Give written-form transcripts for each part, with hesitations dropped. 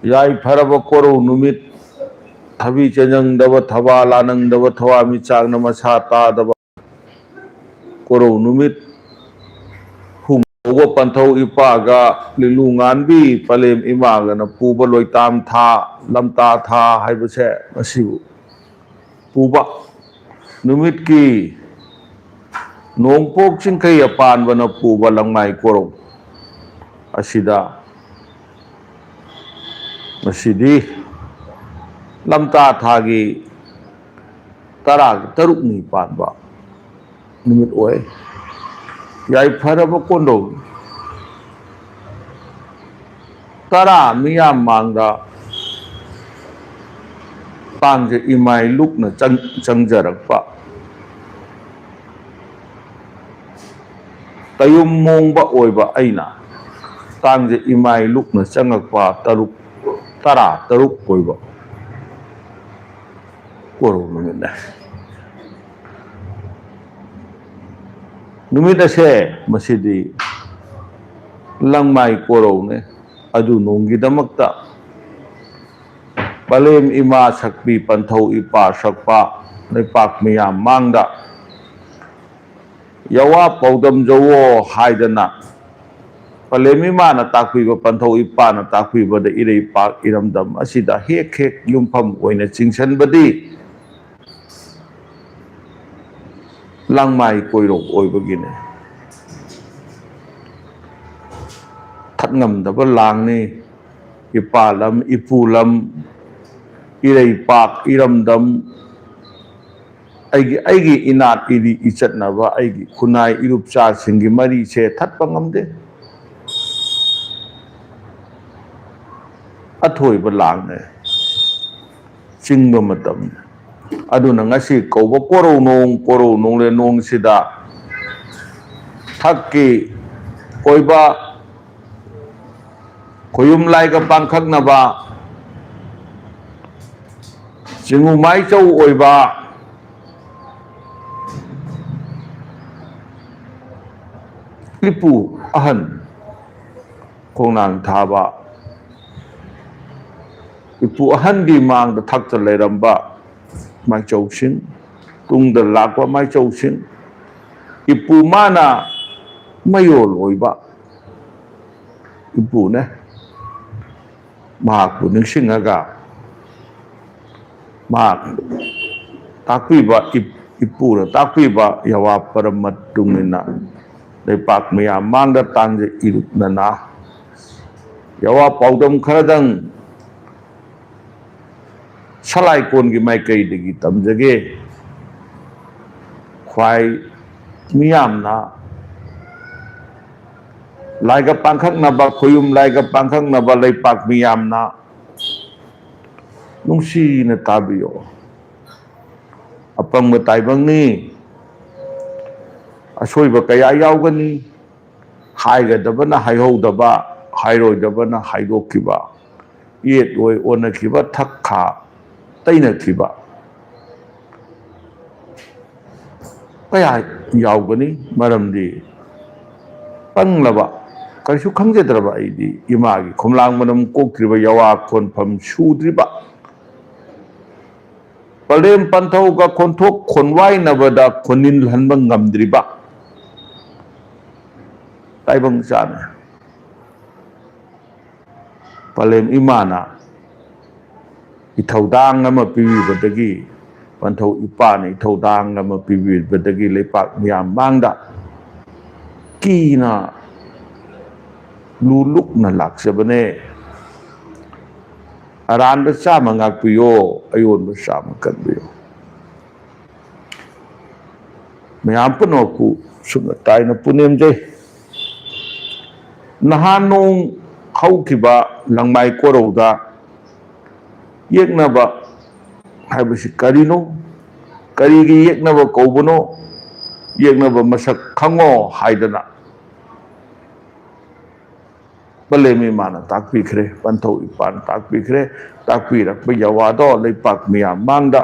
याई फरब कोरो नुमित थबी चेंजंगदब थबा लानंगदब थवा मिचांग नमसा तादब कोरो नुमित हुंगो पंथौ इपागा लिलुंगानबी पलेम इमागा न पूबा लोइताम था लमता था हाइबसे मसिबु पूबा नुमित की नोंपोक चिंखै अपानबन पूबा लंगमाई कोरो असिदा मसिदी लमता थागी तराग तरुकनी पानबा नुमित ओए याई फरब कोंडो तरा मिया मांगदा तांजे इमाई लुकना चंगजरकपा तयुम मोंगबा ओइबा अइना तांजे इमाई लुकना चंगकपा तरुक तरा तरुक ओइबा कोरो नुमित नुमित असे मसिदी लंगमाई कोरो ने अदु नोंगिदमक्ता पलेम इमा सकपी पंथौ इपा सकपा लेपाक मियाम मांगदा यवा पौदम जवो हाइदना पलेम इमा न ताकपीबा पंथौ इपा न ताकपीबा इरई पाक इरमदम असिदा हेक हेक युमफम ओइना चिंगसनबदी लंगमाई कोइरो ओइबगिने थतंगमदब लांगनी इपालम इपुलम इरई पाक इरमदम अगी इनात इरी इचतनबा अगी खुनाई इरुपचा सिंगी मरी से थतपा ngamde अथोइबा लांगने चिंगबा मतम अदुना ngasi कौबा कोरो नोंग ले नोंग सिदा थक्की कोइबा खोयुम लाइगा पांखकनबा चिंगु माइचौ ओइबा इपु अहन खोंनांग थाबा इपु अहन की मांग थक्त लेरंबा माइचौसिंग तुंग लाकवा माइचौसिंग इपु माना मयोल ओइबा इपु ने माकु निंगसिंगगा माक ताकपीबा इपुरा ताकपीबा यवा परमत तुंगिना लेपाक मिया मांगदा तांजे इरुपनना यवा पौदम खरदंग सलाई कोन की माइकई दगी तमजगे ख्वाई मियामना लाइगा पांखकनबा खोयुम लाइगा पांखकनबा लेपाक मियामना नुंसीना ताबियो अपंग ताइबंगनी असोइबा कया यावगनी हाइगदबना हाइहौदबा हाइरोइदबना हाइदोकिबा येत ओइ ओनकिबा थक्खा तैनकिबा कया यावगनी मरमदी पंगलबा कइसु खंगजेद्रबा आइदी इमागी खुमलांग मनम कोक्त्रिबा यवा खोनफम सुद्रिबा पलेम पंथौगा खोनथोक खोनवाइनबदा खोनिन हनबा ngamdriba ताइबंग चाने पलेम इमाना इथौदांग अमा पिबिबदगी पंथौ इपाने इथौदांग अमा पिबिबदगी लेपाक मियाम मांगदा कीना लुलुकना लाक्सबने अरानबा Chama ngakpiyo ayonba Chama kanbiyo ma'am पुनोकु सुना ताइना पुनेमजे नहानों हौकिबा लंगमाई कोरौदा येकनबा हाइबसि करिनो करिगी येकनबा कौबनो येकनबा मसक खंगो हाइदना पलेमी माना ताकपीखरे पंथौ इपान ताकपीखरे ताकपीरक्पा यवादो लेपाक मियाम मांगदा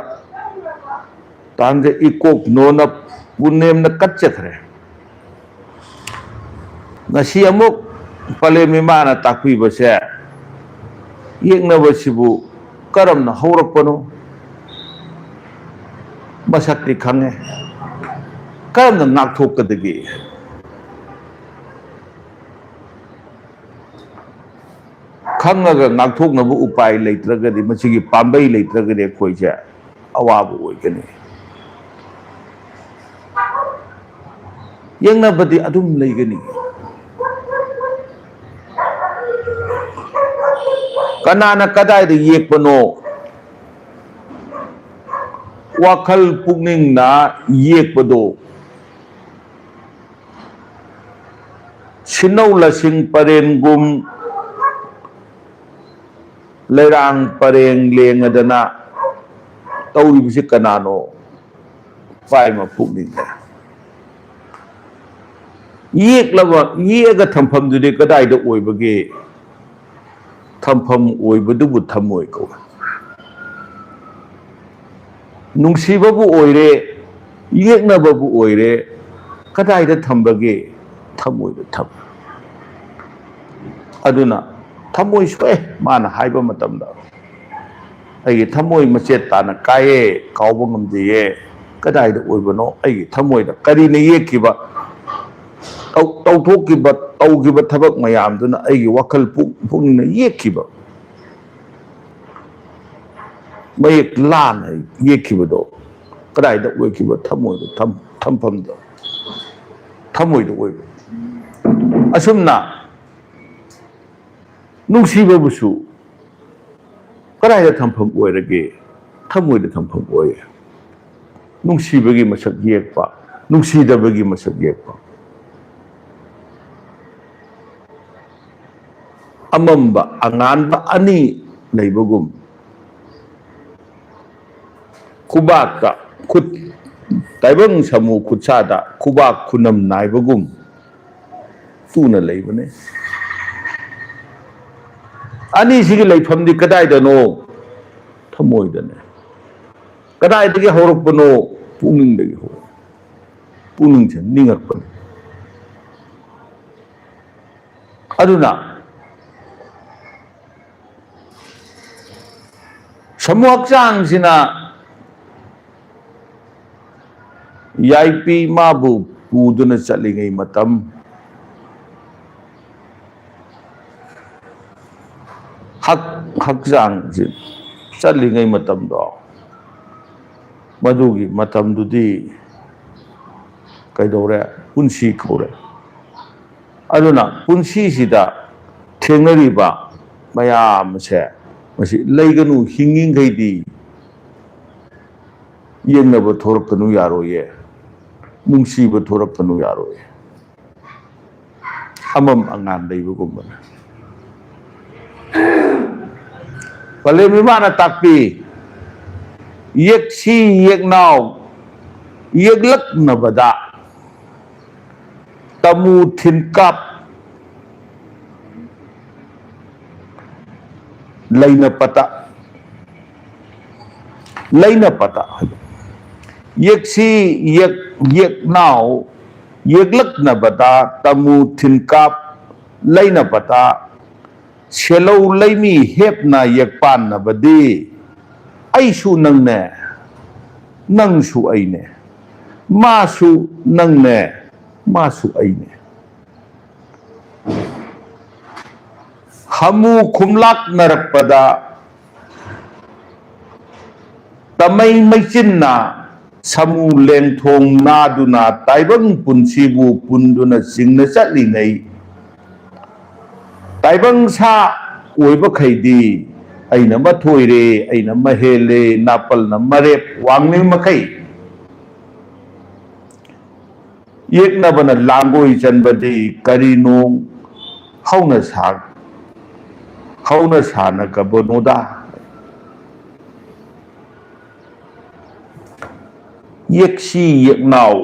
तांजे इकोक नोना पुनेमना कच्चखरे ngasi amuk palemi mana takpibase ꯌꯦꯛꯅꯕꯁꯤꯕꯨ ꯀꯔꯝꯅ ꯍꯧꯔꯛꯄꯅꯣ ꯃꯁꯛꯇꯤ ꯈꯪꯉꯦ ꯀꯔꯝꯅ ꯉꯥꯛꯊꯣꯛꯀꯗꯒꯦ ꯈꯪꯉꯒ ꯉꯥꯛꯊꯣꯛꯅꯕ ꯎꯄꯥꯏ ꯂꯩꯇ꯭ꯔꯒꯗꯤ ꯃꯁꯤꯒꯤ ꯄꯥꯝꯕꯩ ꯂꯩꯇ꯭ꯔꯒꯗꯤ ꯑꯩꯈꯣꯏꯁꯦ ꯑꯋꯥꯕ ꯑꯣꯏꯒꯅꯤ ꯌꯦꯡꯅꯕꯗꯤ ꯑꯗꯨꯝ ꯂꯩꯒꯅꯤ ꯀꯅꯥꯅ ꯀꯗꯥꯏꯗ ꯌꯦꯛꯄꯅꯣ ꯋꯥꯈꯜ ꯄꯨꯛꯅꯤꯡꯅ ꯌꯦꯛꯄꯗꯣ ꯁꯤꯟꯅꯧ ꯂꯁꯤꯡ ꯄꯔꯦꯡꯒꯨꯝ ꯂꯩꯔꯥꯡ ꯄꯔꯦꯡ ꯂꯦꯡꯉꯗꯅ ꯇꯧꯔꯤꯕꯁꯤ ꯀꯅꯥꯅꯣ ꯄꯥꯏꯃ ꯄꯨꯛꯅꯤꯡꯅ ꯌꯦꯛꯑꯒ ꯊꯝꯐꯝꯗꯨꯗꯤ ꯀꯗꯥꯏꯗ ꯑꯣꯏꯕꯒꯦ ꯊꯝꯐꯝ ꯑꯣꯏꯕꯗꯨꯕꯨ ꯊꯝꯃꯣꯏ ꯀꯧꯏ ꯅꯨꯡꯁꯤꯕꯕꯨ ꯑꯣꯏꯔꯦ ꯌꯦꯛꯅꯕꯕꯨ ꯑꯣꯏꯔꯦ ꯀꯗꯥꯏꯗ ꯊꯝꯕꯒꯦ ꯊꯝꯃꯣꯏꯗ ꯊꯝ ꯑꯗꯨꯅ ꯊꯝꯃꯣꯏ ꯁꯣꯛꯑꯦ ꯃꯥꯅ ꯍꯥꯏꯕ ꯃꯇꯝꯗ ꯑꯩꯒꯤ ꯊꯝꯃꯣꯏ ꯃꯆꯦꯠ ꯇꯥꯅ ꯀꯥꯏꯌꯦ ꯀꯥꯎꯕ ꯉꯝꯗꯦꯌꯦ ꯀꯗꯥꯏꯗ ꯑꯣꯏꯕꯅꯣ ꯑꯩꯒꯤ ꯊꯝꯃꯣꯏꯗ ꯀꯔꯤꯅ ꯌꯦꯛꯈꯤꯕ ꯇꯧꯈꯤꯕ ꯊꯕꯛ ꯃꯌꯥꯝꯗꯨꯅ ꯑꯩꯒꯤ ꯋꯥꯈꯜ ꯄꯨꯛꯅꯤꯡꯅ ꯌꯦꯛꯈꯤꯕ ꯃꯌꯦꯛ ꯂꯥꯟꯅ ꯌꯦꯛꯈꯤꯕꯗꯣ ꯀꯗꯥꯏꯗ ꯑꯣꯏꯈꯤꯕ ꯊꯝꯃꯣꯏꯗ ꯊꯝꯐꯝꯗ ꯊꯝꯃꯣꯏꯗ ꯑꯣꯏꯕ ꯑꯁꯨꯝꯅ ꯅꯨꯡꯁꯤꯕꯕꯨꯁꯨ ꯀꯗꯥꯏꯗ ꯊꯝꯐꯝ ꯑꯣꯏꯔꯒꯦ ꯊꯝꯃꯣꯏꯗ ꯊꯝꯐꯝ ꯑꯣꯏꯌꯦ ꯅꯨꯡꯁꯤꯕꯒꯤ ꯃꯁꯛ ꯌꯦꯛꯄ ꯅꯨꯡꯁꯤꯗꯕꯒꯤ ꯃꯁꯛ ꯌꯦꯛꯄ ꯑꯃꯝꯕ ꯑꯉꯥꯟꯕ ꯑꯅꯤ ꯂꯩꯕꯒꯨꯝ ꯈꯨꯕꯥꯛꯇ ꯈꯨꯠ ꯇꯥꯏꯕꯪ ꯁꯃꯨ ꯈꯨꯠꯁꯥꯗ ꯈꯨꯕꯥꯛ ꯈꯨꯅꯝ ꯅꯥꯏꯕꯒꯨꯝ ꯇꯨꯅ ꯂꯩꯕꯅꯦ ꯑꯅꯤꯁꯤꯒꯤ ꯂꯩꯐꯝꯗꯤ ꯀꯗꯥꯏꯗꯅꯣ ꯊꯃꯣꯏꯗꯅꯦ ꯀꯗꯥꯏꯗꯒꯤ ꯍꯧꯔꯛꯄꯅꯣ ꯄꯨꯛꯅꯤꯡꯗꯒꯤ ꯍꯧꯔꯛꯄ ꯄꯨꯛꯅꯤꯡꯁꯦ ꯅꯤꯡꯉꯛꯄꯅꯤ ꯑꯗꯨꯅ ꯁꯃꯨ ꯍꯛꯆꯥꯡꯁꯤꯅ ꯌꯥꯏꯄꯤ ꯃꯥꯕꯨ ꯄꯨꯗꯨꯅ ꯆꯠꯂꯤꯉꯩ ꯃꯇꯝ ꯍꯛꯆꯥꯡꯁꯤ ꯆꯠꯂꯤꯉꯩ ꯃꯇꯝꯗꯣ ꯃꯗꯨꯒꯤ ꯃꯇꯝꯗꯨꯗꯤ ꯀꯩꯗꯧꯔꯦ ꯄꯨꯟꯁꯤ ꯀꯧꯔꯦ ꯑꯗꯨꯅ ꯄꯨꯟꯁꯤꯁꯤꯗ ꯊꯦꯡꯅꯔꯤꯕ ꯃꯌꯥꯝꯁꯦ ꯃꯁꯤ ꯂꯩꯒꯅꯨ ꯍꯤꯡꯉꯤꯈꯩꯗꯤ ꯌꯦꯡꯅꯕ ꯊꯣꯔꯛꯀꯅꯨ ꯌꯥꯔꯣꯏꯌꯦ ꯅꯨꯡꯁꯤꯕ ꯊꯣꯔꯛꯀꯅꯨ ꯌꯥꯔꯣꯏꯌꯦ ꯑꯃꯝ ꯑꯉꯥꯟ ꯂꯩꯕꯒꯨꯝꯕꯅꯦ ꯄꯂꯦꯝ ꯏꯃꯥꯅ ꯇꯥꯛꯄꯤ ꯌꯦꯛꯁꯤ ꯌꯦꯛꯅꯥꯎ ꯌꯦꯛꯂꯛꯅꯕꯗ ꯇꯃꯨ ꯊꯤꯟꯀꯥꯞ ꯂꯩꯅꯄꯇ ꯌꯦꯛꯁꯤ ꯌꯦꯛꯅꯥꯎ ꯌꯦꯛꯂꯛꯅꯕꯗ ꯇꯃꯨ ꯊꯤꯟꯀꯥꯞ ꯂꯩꯅꯄꯇ ꯁꯦꯂꯧ ꯂꯩꯃꯤ ꯍꯦꯞꯅ ꯌꯦꯛꯄꯥꯟꯅꯕꯗꯤ ꯑꯩꯁꯨ ꯅꯪꯅꯦ ꯅꯪꯁꯨ ꯑꯩꯅꯦ ꯃꯥꯁꯨ ꯅꯪꯅꯦ ꯃꯥꯁꯨ ꯑꯩꯅꯦ ꯍꯃꯨ ꯈꯨꯝꯂꯥꯛꯅꯔꯛꯄꯗ ꯇꯃꯩ ꯃꯩꯆꯤꯟꯅ ꯁꯃꯨ ꯂꯦꯡꯊꯣꯡ ꯅꯥꯗꯨꯅ ꯇꯥꯏꯕꯪ ꯄꯨꯟꯁꯤꯕꯨ ꯄꯨꯟꯗꯨꯅ ꯆꯤꯡꯅ ꯆꯠꯂꯤꯉꯩ ꯇꯥꯏꯕꯪ ꯁꯥ ꯑꯣꯏꯕꯈꯩꯗꯤ ꯑꯩꯅ ꯃꯊꯣꯏꯔꯦ ꯑꯩꯅ ꯃꯍꯦꯜꯂꯦ ꯅꯥꯄꯜꯅ ꯃꯔꯦꯞ ꯋꯥꯡꯂꯤ ꯃꯈꯩ ꯌꯦꯛꯅꯕꯅ ꯂꯥꯡꯒꯣꯏ ꯆꯟꯕꯗꯤ ꯀꯔꯤꯅꯣ ꯍꯧꯅ ꯁꯥꯟꯅꯒꯕꯅꯣꯗ ꯌꯦꯛꯁꯤ ꯌꯦꯛꯅꯥꯎ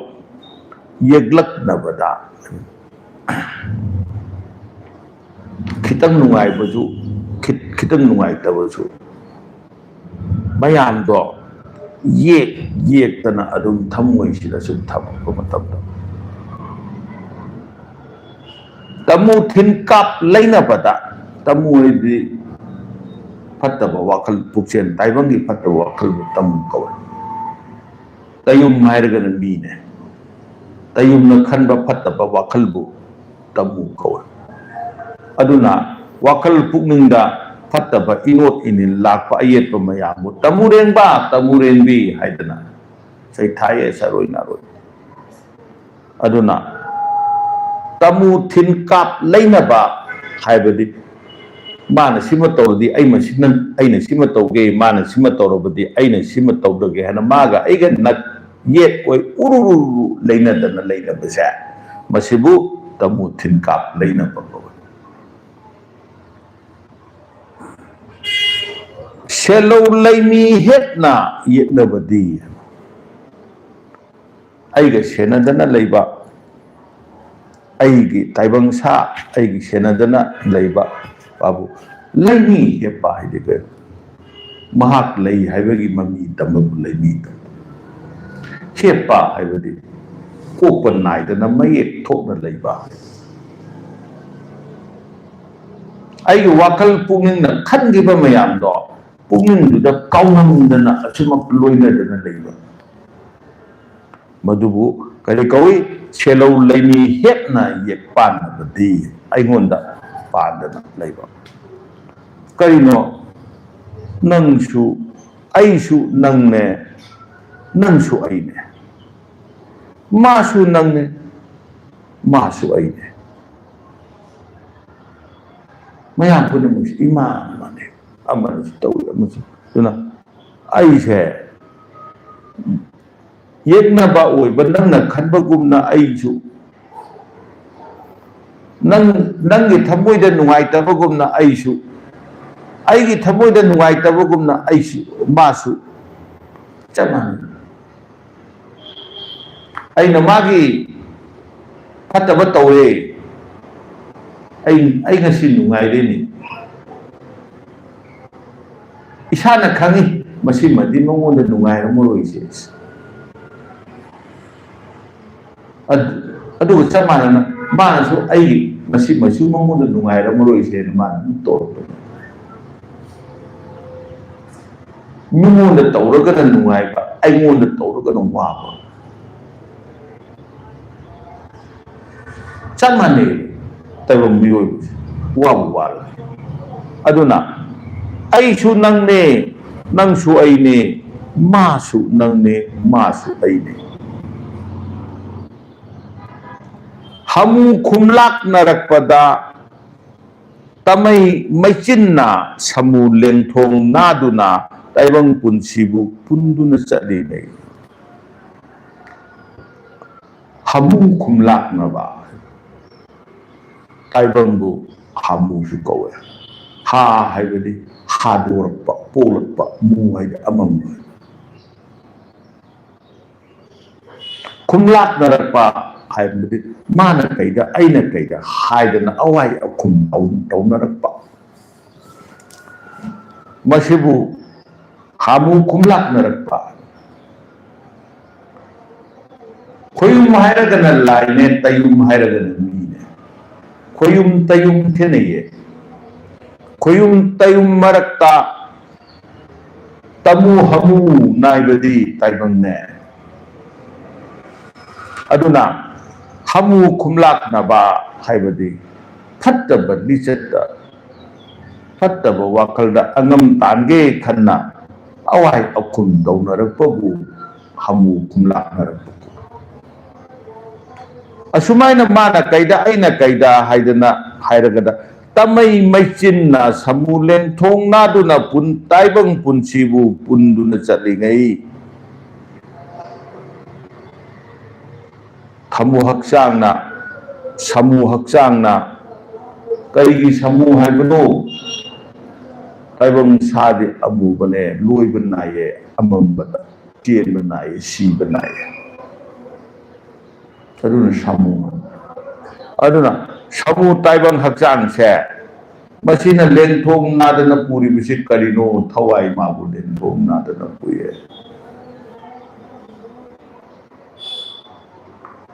ꯌꯦꯛꯂꯛꯅꯕꯗ खितंग नुंगाइबजु खितंग नुंगाइतबजु मयामदो येक्तना अदुम थमोइसिदा सुम थमको मतमदा तमु थिन काप लैना पता तमु इदि फत्तब वाखल पुक्चेन ताइबंगी फत्तब वाखल तमु कौन तयुम हायरगन मीने तयुम न खनब फत्तब वाखल बु तमु कौन अदुना वाखल पुकनिंगदा फत्तब इनोट इनिल लाकपा अयेतप मयामु तमुरेंबा तमुरेंबी हायदना सैथाये सरोय नारोय अदुना तमु थिन काप लेनबा हायबदी माना सिम तौरदी अइना सिम तौगे माना सिम तौरबदी अइना सिम तौदगे हना मागा अइगा नक येट ओय उरुरु लेनदना लेनबसे मसिबु तमु थिन काप लेनबा शेलो लेमी हेतना येटनबदी अइगा सेनदना लेबा अइगी ताइबंग सा अइगी सेनदना लेबा बाबू लेमी हेपा हाइदे महाक लई हाइबगी ममी तमबु लेमी हेपा हाइबदी कोपन नाइदना मयेक थोकना लेबा अइगी वाखल पुनिंगना खनगिबा मयामदो पुनिंगदुदा काउनमदना अचुमक लोइनदना लेबा मधुबु करी कौई शेलो लेमी हेतना येक पानबदी अइगोंदा पादना लेबा करिनो नंगसु अइसु नंगने नंगसु अइने मासु नंगने मासु अइने मयाम पुनमुस इमा माने अमरस तौय अमस दुना अइसे येकनबा ओइबा नंगना खनबगुमना अइसु नंगी थमोइदा नुंगाइतबगुमना अइसु अइगी थमोइदा नुंगाइतबगुमना अइसु मासु चमान अइना मागी फत्तबा तौरे अइ ngasi नुंगाइरेनि इसाना खंगी मसी मदि मंगोंदा नुंगाइरमरोइसे अदुगा चमानना मानसु अइ मसी मसु मंगोंदा नुंगाइरमरोइसे मान तोरप मिमोंदा तौरगना नुंगाइबा अइगोंदा तौरगना वाबा चमाने तैबं मियोय वाबु वाल अदुना अइसु नंगने नंगसु अइने मासु नंगने मासु अइने हमु खुमलाक नरकपदा तमई मैचिन्ना समु लेंथोंग नादुना तैबंग पुनसिबु पुंदुना चलिने हमु खुमलाक नबा तैबंगु हमु कौवे हा हाइबदी हादोरपा पोलपा मु हाइदे अमम खुमलाक नरकपा हाइबदी माना कैदा अइना कैदा हाइदना अवाई अखुम तौनरकपा मसिबु हमु खुमलाक नरकपा खोयुम हाइरगना लाइने तयुम हाइरगना मीने खोयुम तयुम थेनये खोयुम तयुम मरकता तमु हमु नाइबदी ताइबंगने अदुना हमु खुमलाक नबा हाइबदी फत्तब लिचत फत्तब वाखलदा अंगम तानगे खन्ना अवाई अखुम दौनरकपबु हमु खुमलाक नरकपु असुमाइना माना कैदा अइना कैदा हाइदना हाइरगदा तमई मैचिन्ना समु लेंथोंग नादुना पुन ताइबंग पुनसिबु पुंदुना चलिंगई थमु हक्सांगना कईगी समु हाइबनो ताइबंग सादे अमुबने लोइबनाये अमंबदा चेनबनाये सीबनाये अदुना समु ताइबंग हक्सांग से मसीना लेंथोंग नादना पूरी बिसित करिनो थवाई माबु लेंथोंग नादना पुये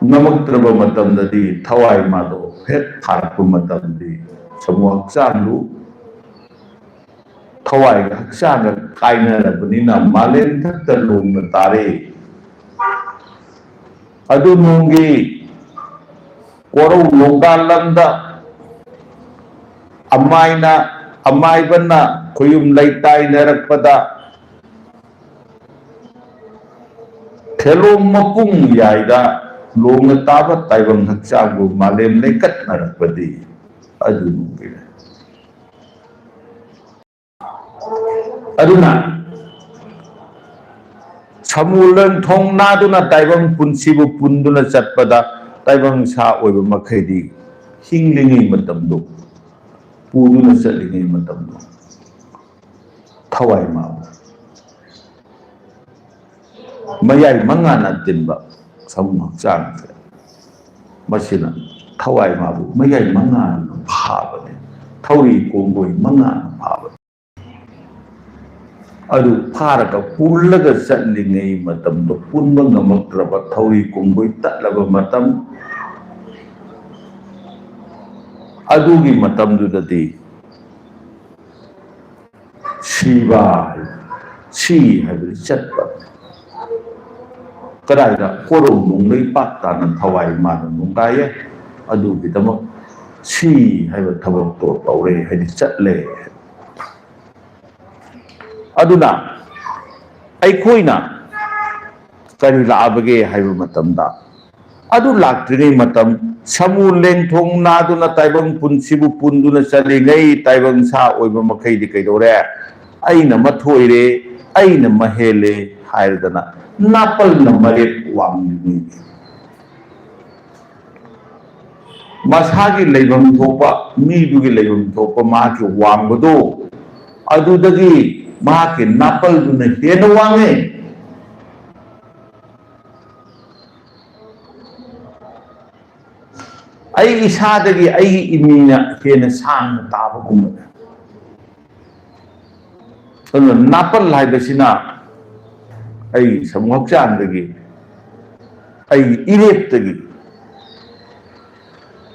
नमक्त्रब मतमददी थवाई मादो हेक थारप मतमदी समु हक्सांगलु थवाई हक्चांग कायनरबनिना मालेम थक्ता लोंगना तारे अदु नोंगी कोरौ लोंगा लंदा अमायना अमायबना खुयुम लैताय नरकपदा थेलोम मपुंग यायदा लोंग ताब ताइबंग हक्चांगु मालेम लेकत नरकपदी अदु नोंगी अदुना समुलन थोंनादुना ताइबंग पुनसिबु पुंदुना चटपदा ताइबंग सा ओइबा मखैदी हिंगलिंगी मतमदो पूदुना चटलिंगी मतमदो थवाई माव मयाई मंगाना तिनबा सम हक्चांग से मसिना थवाई माव मयाई मंगाना भाबने थौरी कोंगोई मंगाना भाबने अदु फारका पुल्लगा चटलिंगै मतमदो पुनबा ngamakraba थौरी कोंगोई तटलबा मतम अदुगी मतमदुददी शिवा सी हाइबि चटपा कदाइदा कोरो नुंगै पाताना थवाई माना नुंगाये अदुगी दमक सी हाइबा थबक तो तौरे हाइदि चटले अदुना अखोइना करी लाबगे हाइबा मतमदा अदु लाक्ट्रिङै मतम समु लेंथों नादुना ताइबंग पुनसिबु पुंदुना चलिङै ताइबंग सा ओइबा मखैदि कैदोरे अइना मथोइरे अइना महेले हाइरदना नापल न मरेप वांगनि मसागी लेबम थोपा मीदुगी लेबम थोपा माकी वांगदो अदुदगी माकी नापल दुना हेन वांगे आई इसादगी आई इमीना हेन सांग ताबगुमने अदु नापल हाइबसिना आई समहक्चांदगी आई इरेप्तगी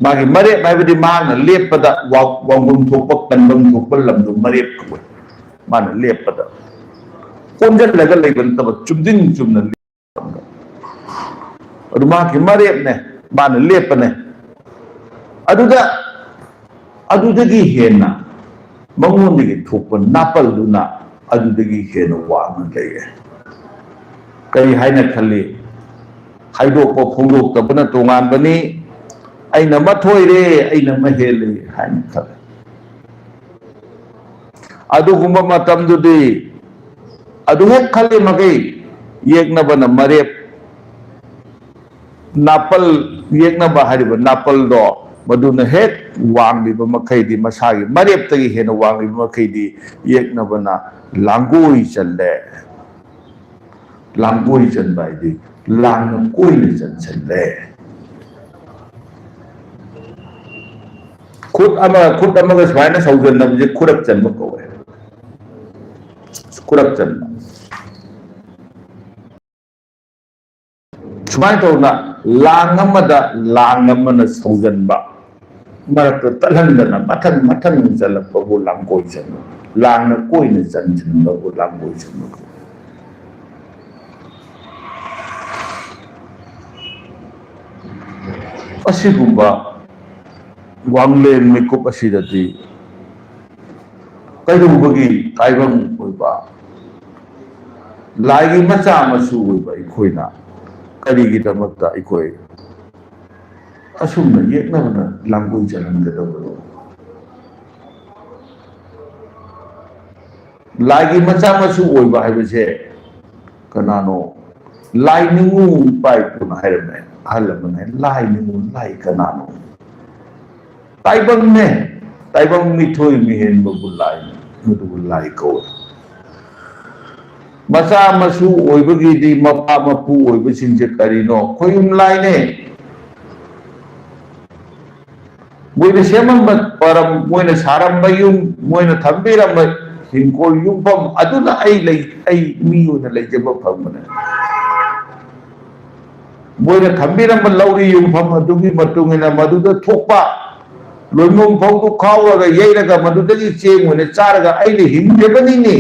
मागी मरेप हाइबदि माना लेपदा वांगुम थोपा कनबम थोपा लमदु मरेप को माना लेपदा कोंजलगा लेबन तब चुमदिन चुमना अदु मागी मरेप ने माना लेपने अदुदगी हेना मंगोंदगी थोपा नापलदुना अदुदगी हेना वांग लेये कई हाइना खल्ली हाइदोकपा फोंदोक्तबना तोंगानबनी अइना मथोइरे अइना महेले हाइना खल्ले अदुगुम्बा मतमदुदी अदु हेक खल्ले मगै येकनबना मरेप नापल येकनबा हारिबा नापल दो मदुना हेक वांगलिबा मखैदी मसागी मरेपतगी हेना वांगलिबा मखैदी येकनबना लांगोई चल्ले लांगोई चनबाइदी लांगना कोइने चनसल्ले खुद अमगा स्वाइना सौजन्नबजे खुरक चनबा कौवे खुरक चनबा सुमाय तौना लांगमना सौजन्बा मरक तलहंदना मथन चलपबु लांगोई चनबा लांगना कोइने चनसनबु लांगोई चनबा असिगुम्बा वांगलेन मिकुप असिदति कैदुबगी ताइबंग ओइबा लाइगी मचा मसु ओइबा इखोइना करिगी दमकता इखोइ असुमना येकनबना लांगोई चलनगदबो लाइगी मचा मसु ओइबा हाइबसे कनानो लाइनिंगु पाइपुना हाइरमे हलमने लाइनिंगु लाई कनानो ताइबंग मिथोई मिहेन बबु लाई मुदु लाई को मचा मसु ओइबगिदी मपा मपु ओइबसिंजे करिनो खोयुम लाइने मोइने सेमम परम मोइने सारम बयुम मोइने थंबिरम हिंकोल युमफम अदुना आई मियोना लेजेब फमने मोइने थंबिरम लौरी युमफम अदुगी मतुंगिना मदुदा थोपा लोइमों फाउ खाऊरगा येरगा मदुदगी चेंग मोने चारगा आइले हिंदेबनिनी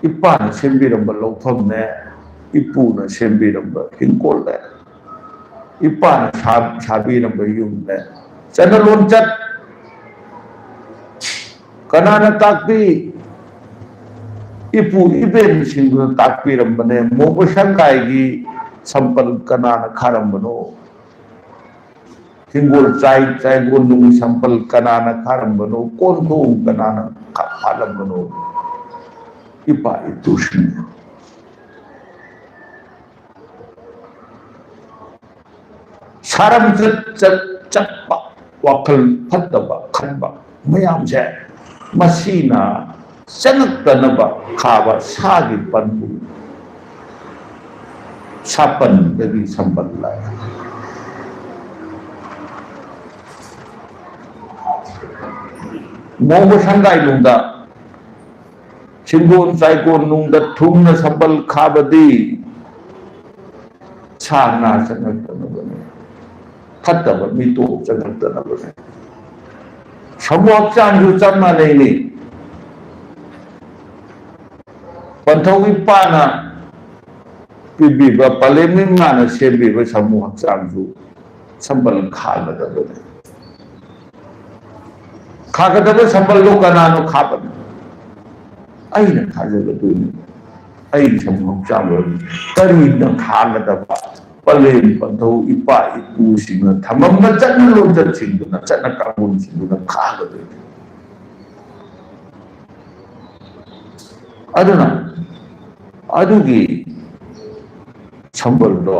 इपान सेंबिरंबा लौफमने इपूना सेंबिरंबा हिंकोलने इपान साबिरंबा युमने चनलोंचत कनाना ताकपी इपू इबेन सिंगुना ताकपीरंबने मोबशंगाईगी संपल कनाना खारंबनो हिंगोल चाय गोंदुंग संपल कनाना खारंबनो कोंथों कनाना खालंबनो इपा इतुशन सारम चप्पा वाखल फत्तबा खनबा मयाम से मसीना चनक्तनबा खाबा सागी पन्बु सापन दगी संपल लाय मोंबो संगाई लुंदा चिंगोन साइकोन नुंदा थुमना संपल खाबदी छाना चनक्तनबने फत्तबा मितो चनक्तनबने समुक चांजु चम्मा नहीं पंथौगी पाना पिबीबा पलेमी माना सेबीबा समुक चांजु संपल खागदबने खागदबा संपल लोकनानो खाबन अइना खाजगदुनी अइना समुक चांजु तरीना खागदबा पलेम पंथौ इपा इपू सिंह थमम चन्न लोंजत सिंगुना चन्न कामुन सिंगुना खागदुनी अदुना अदुगी संबलदो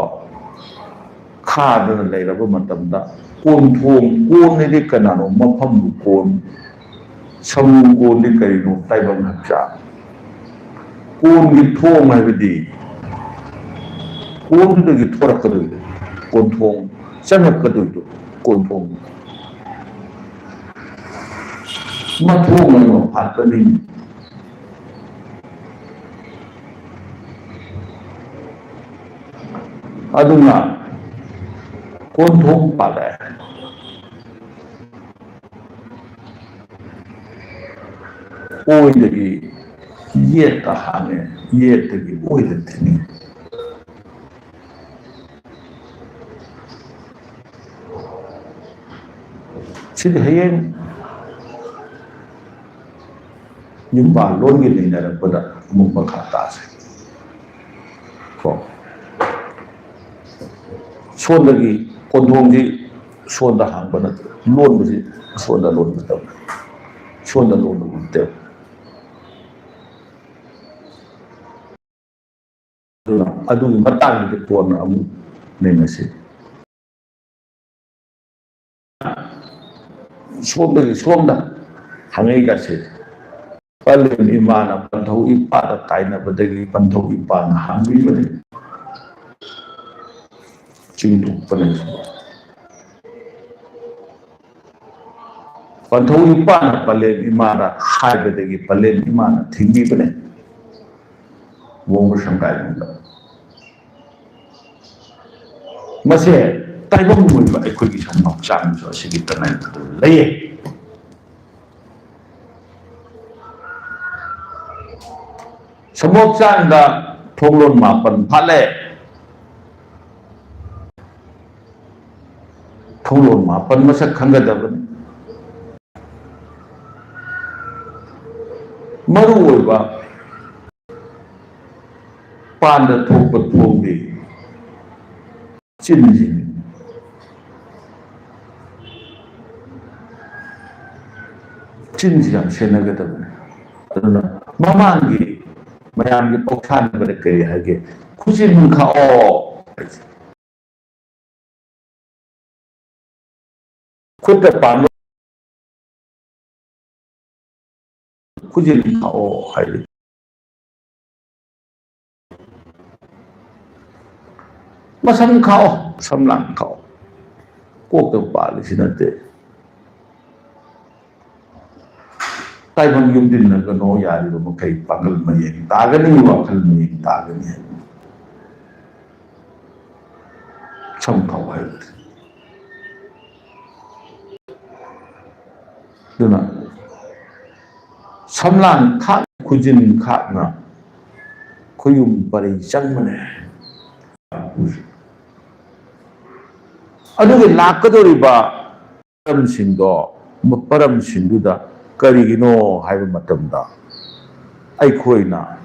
खादना लेरबा मतमदा कोनथों कोननेदि कनानो मफम कोन समु कोनदि करिनो ताइबम हचा कोनगी थों हाइबदि कोनदगी थोरकदुई कोनथों चनकदुई कोनथों मथों मनो फातनी अदुना कोनथों पाले ओइदगी ये तहाने ये तगी ओइदथनी सिद हयें युम्बा लोनगी लेनरपदा मुंबा खाता से को सोंदगी कोंथोंगी सोंदा हांबना लोन बजी सोंदा लोन बता सोंदा लोन बता अदुगी मतांगी कोन अमु नेनसे सोमदा हंगई गासे पलेम इमाना पंथौ इपादा ताइनबदगी पंथौ इपाना हांबीबने चिंटू पने पंथौ इपाना पलेम इमाना हाइबदगी पलेम इमाना थिंबीबने वोंग शंकाय मुंदा मसे ताइबम मुइबा एखोगी सम्मक चांजो सिगी तनाय लये सम्मक चांदा थोंलोन मापन फाले थोंलोन मापन मसक खंगदबने मरु ओइबा पांदा थोप थोंदे चिंजिन चिंजियां सेनगदबने अदुना ममांगी मयामगी पौखान बने करी हागे खुजिन खाओ खुद पानो खुजिन खाओ हाइले मसम खाओ समलांग खाओ कोक पाले सिनते ताइबम युमदिन नगनो यारिबो मखै पागल मयें तागनी वाखल मयें तागनी सम खाओ हाइले samlan khak khujin khakna khuyum pari changmane aduge lakadoriba param singdo param sinduda karigino haiba matamda aikhoina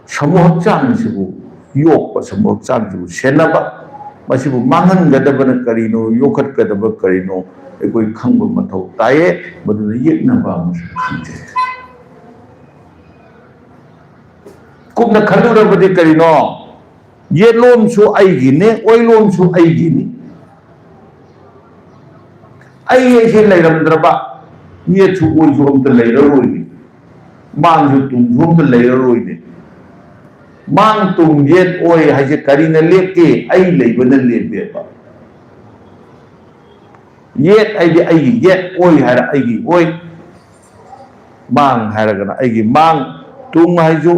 samu hakchang sibu yokpa samu hakchang sibu senaba masibu mangangadabana karino yokhatgadaba karino aikoi khangba mathau taye maduna yeknaba amusu khangje kumna khalurabadi karino ye lom su aigine oi lom su aigini ai ye leiramdraba ye chu oi su amta leiraroi mang su tum su amta leiraroi ne mang tum yet oi haje karina leke ai leibana lebe ba yet ai yet oi hara ai oi mang hara gana ai mang tum haiju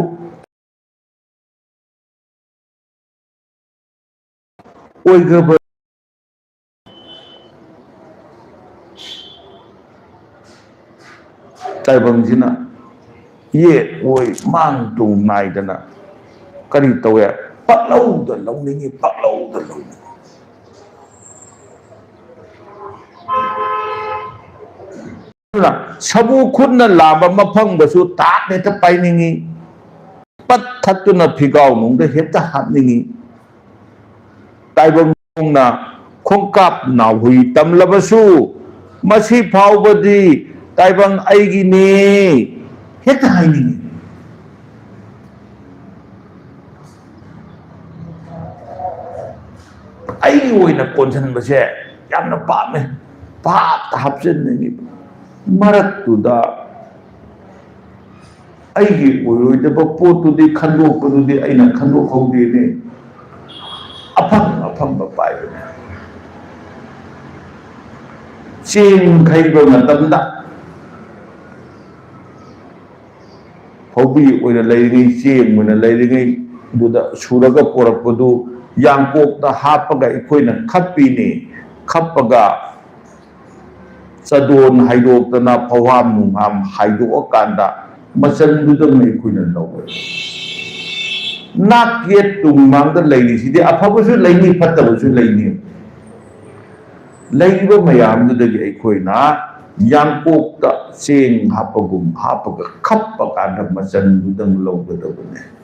oi gaba taibangjina ye oi mang tum naidana kari tawe paklau da launingi paklau da launingi sabu khunna laba mafang basu tat ne ta painingi pat thatuna phigau nung da heta hapningi taibang na khongkap na hui tamlabasu masi phawbadi taibang aigi ne heta hainingi ai oina konsan base yamna paame paap hapsen ni marattuda aigi oide ba potu di khando potu di aina khando khawde ne afang ba pai ne ching khaiba matamda haubi oina leiringai ching muna leiringai duda suraga porakpadu yangkok da hapaga ikoina khapini khapaga sadon haidok na phawam nungam haidok akanda masan dudam nei ikoina lawe nak yet tumang da leini sidi aphabasu leini phatabasu leini leiba mayam dudagi ikoina yangkok da cheng hapagum hapaga khappaga da masan dudam lawgadabane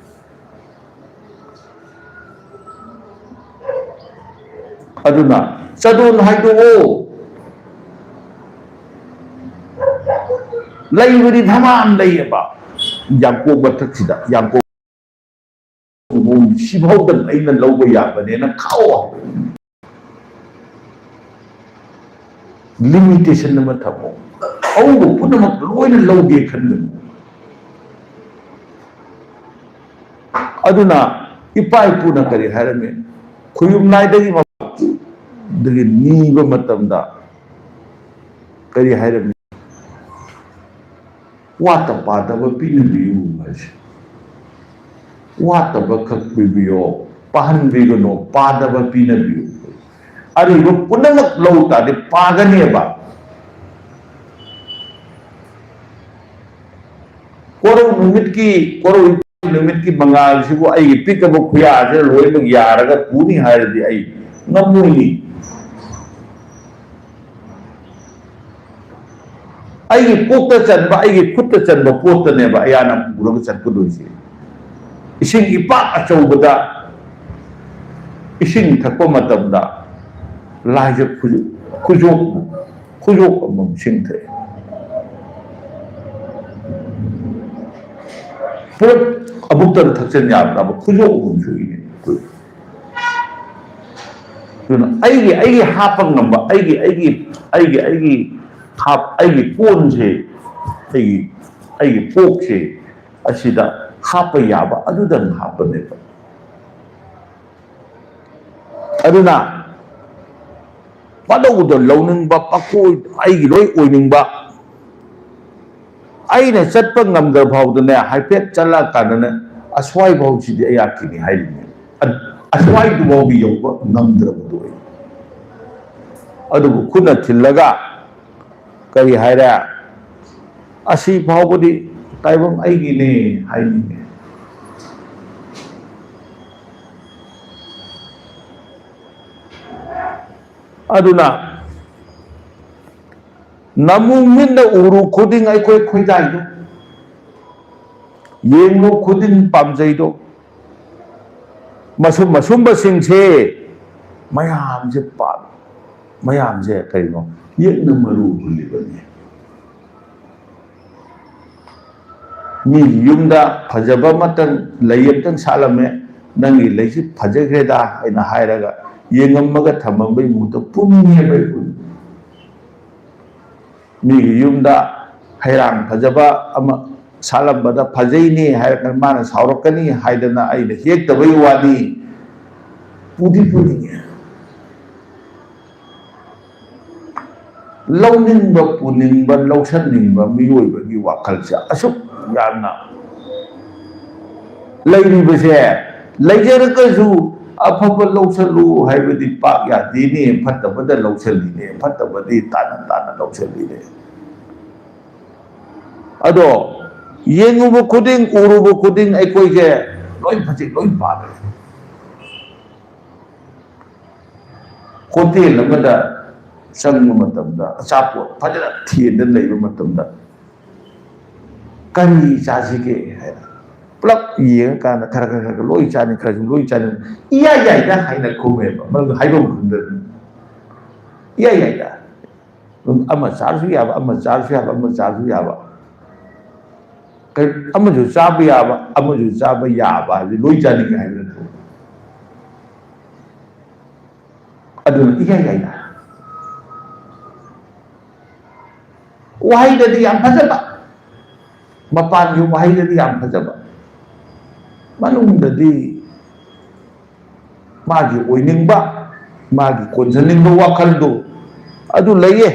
aduna sadun haidu laibudi thamam layaba yangko bathak yangko sibhaudan aina lawba yabane na khaw limitation nama thamo au punamak loina lawge khannu aduna ipai puna kari harame khuyum naidagi dagi niba matamda kari hairami wata padaba pinabiyu haji wata bakak bibiyo pahan bigano padaba pinabiyu ariba punamak lauta de pagani ba koro numit ki mangal sibu ai pikabo khuya je loi mag yaraga puni hairadi ai ngamuni ai pokta chanba ai khutta chanba potta ne ba ayana buraga chatkudoisi ising ipak achobada ising thakpa matamda laje khujok amam sing the pot abukta thakchen yabra ba khujok amam sui tuna ai hapang namba ai hap ai pon se ai pok se asida hapa yaba adudan hapane ba aduna padaudo launing ba pakoi ai loi oining ba aina chatpa ngamda phawdane haipet chala kanana aswai phawsi di ayakini hailini aswai du bobi yoba ngamdra bodoi adubu kuna thillaga कई हायरा असी फाउबदी ताइबंग आइगिने हाइनिंगे अदुना नमु मिन उरु खुदिंग अइखोय खोइदाइदो येंगो खुदिंग पामजैदो मसुम मसुम बसिंगसे मयाम जे palm मयाम जे कइनो Young मरु हुलिबने मी युमदा फजबा मतन लयतन सालमे नंगी लैसि फजग्रेदा आइना हायरागा येंगमगा थमबै मुतो पुंगे बै मी युमदा हैरांग फजबा अमा सालबदा फजैनी हायरकन माना सावरकनी हायदना आइना हेक्तबै वादी पुदी पुदिंगे लौनिंबा पुनिंबा लौसनिंबा मियोइबगी वाखलसे असुक याना लैरिबसे लैजरकजु अफब लौसलु हाइबदी पाक यादीने फत्तबदा लौसलिने फत्तबदी ताना ताना लौसलिने अदो येंगुबो खुदिंग उरुबो खुदिंग अइखोइसे लोइ फजे लोइ पाबे होटेल अमदा संग मतमदा अचापो फजना थिएदन लैबो मतमदा करी चासिके है प्लक ये काना खरा खरा लोइ चानि खरा लोइ चानि इया याइदा हाइना खुमेबा मन हाइबो खुंदन इया याइदा अमा चारसु याबा अमा चारसु याबा अमा चारसु याबा अमजु चाबा याबा अमजु चाबा याबा लोइ चानि के हाइना अदुन इया याइदा वाहिददी याम फजबा मपान यु वाहिददी याम फजबा मनुंगददी मागी ओइनिंगबा मागी कोनजनिंगबा वाखलदो अदु लइये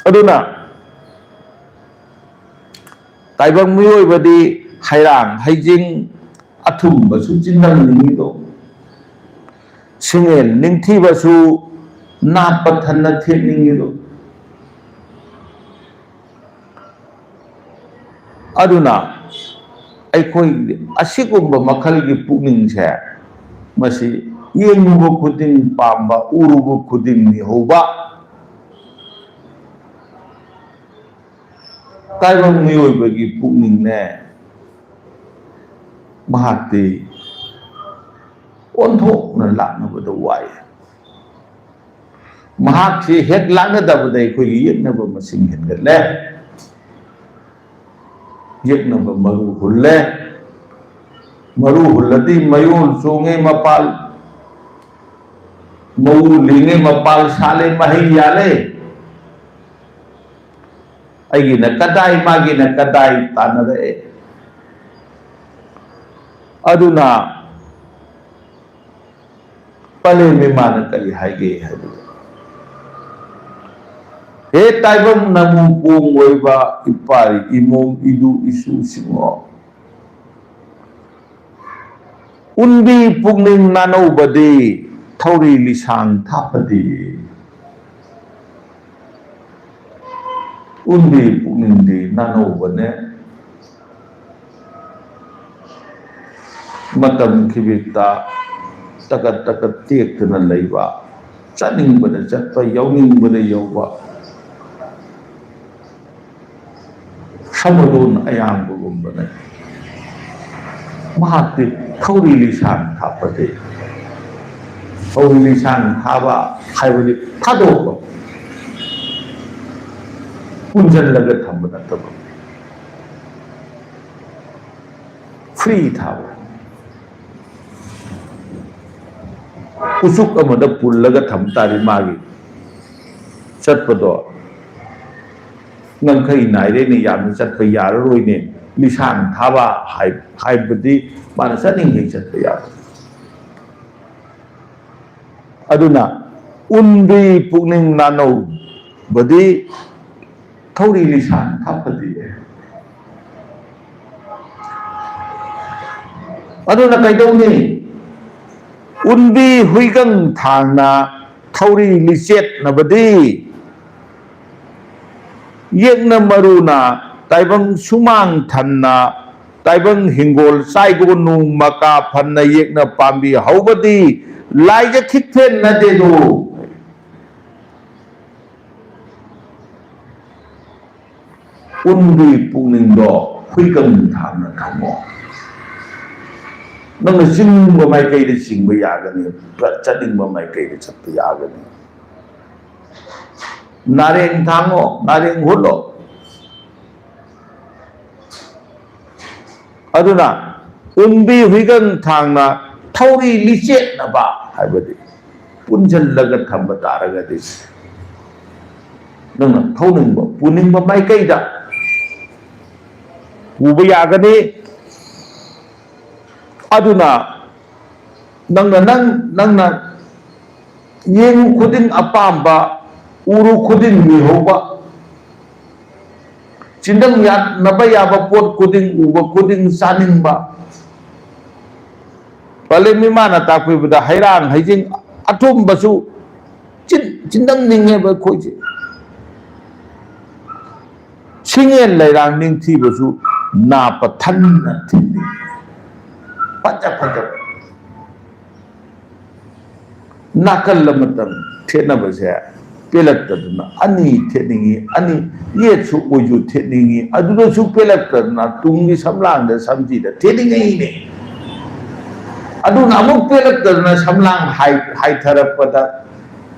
अदुना ताइबंग मियोइबदी हैरांग हैजिंग अथुमबसु चिन्नंनिंगिदो सिंगेल निंगथिबसु नापथन थेनिंगिदो अदुना अइखोइ असिगुंबा मखलगी पुनिंगसे मसी येंगुबो खुदिंग पाम्बा उरुबो खुदिंग निहोबा ताइबंग मियोइबगी पुनिंगने महाती ओंथोकना लानबदा वाय महाकसे हेक लानदबदा अइखोइ येंगनबा मसिंग हेनगले येक्नब मरु हुल्ले मरु हुल्लदी मयूल चोंगे मपाल मऊ लिंगे मपाल साले मही याले अगी न कदाई मागी न कदाई तानदे अदुना पले मिमान करी हाइगे हाइबो हे ताइबंग नमु पोंग ओइबा इपारी इमोंग इदु इसु सिंगो उन्बी पुंगनिंग नानौबदी थौरी लिसांग थापदी उन्बी पुंगनिंग दी नानौबने मतम खिबिता तकत तकत तेक्तना लैबा चनिंगबदा चत्पा यौनिंगबदा यौबा समदोन अयांबगुंबने महाती थौरी लिसांग थापदे थौरी लिसांग थाबा हाइबदी थादोबा पुंजनलगा थंबा नतबा फ्री थाबा उसुक अमदा पुल्लगा थंबतारी मागी चटपदो नंखै नाइरेने यामन चटप याररोइने लिसांग थाबा हाइबदी माना चनिंगै चटप याब अदुना उन्बी पुनिंग नानौ बदी थौरी लिसांग थापदी अदुना कैदौनी उन्बी हुइगंग थांगना थौरी लिचेत नबदी yekna maruna taibang sumang thanna taibang hingol saigo nung maka phanna yekna pambi haubadi laija khikphen na de do unbi puning do huikam thangna thamo nang sing ba mai kai de sing ba ya gani chading ba mai kai de chat ya gani nareng thango nareng hulo aduna unbi huikam thangna thauri lichet na ba haibadi punjal laga thamba taraga dis nang thauning ba puning ba mai kai da uba ya gani aduna nangna yeng khuding apamba uru khuding mi hoba chindang ya naba ya ba pot khuding uba khuding saning ba pale mi mana ta khui bada hairang haijing athum basu chindang ninge ba khoi je singen lairang ning thi basu na pathan na thini pajak nakal lamatam thena base pelak tadna ani theningi ani ye chu oju theningi adudo chu pelak tadna tungi samlang da samji da theningi ne aduna amuk pelak tadna samlang hai tharapada